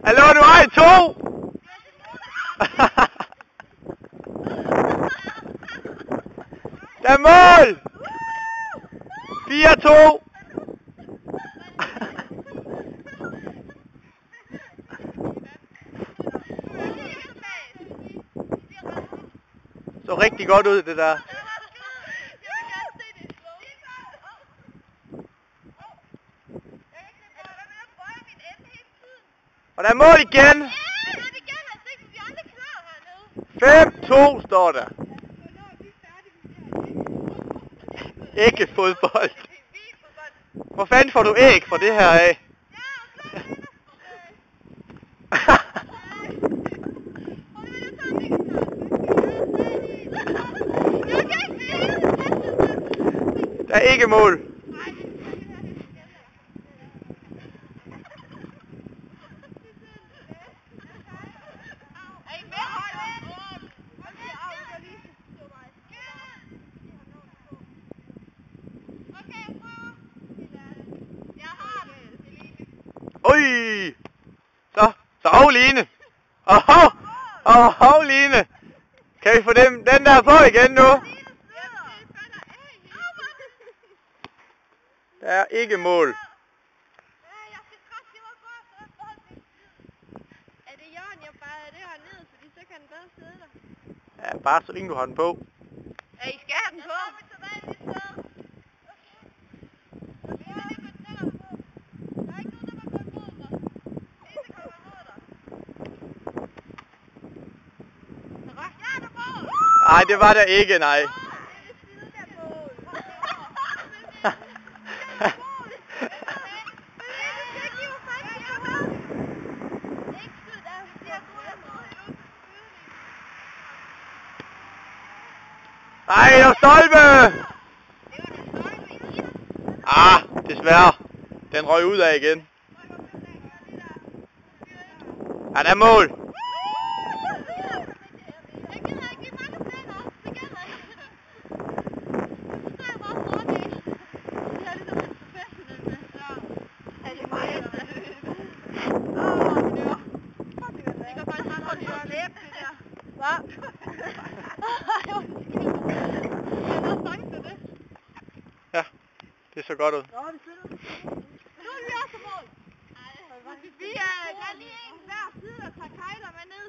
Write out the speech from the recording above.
Hallo, du har I 2! Der er mål! 4-2! Så rigtig godt ud, det der. Og der er mål igen! 5-2 står der. Ikke fodbold. Hvor fanden får du æg fra det her af? Der er ikke mål. Ui! Så Line! Line! Kan vi få den der på igen nu? Der er ikke mål. Er det Jørgen, jeg bare det her ned, fordi så kan den bedre sidde der? Ja, bare så længe du har den på. Ja, I skal have den på. Nej, det var der ikke, nej. Ej, der er stolpe! Ah, desværre. Den røg ud af igen. Ja, der er mål. Ja, det så godt ud. Nu er vi også mål. Vi er lige en hver side, der tager kejler med ned.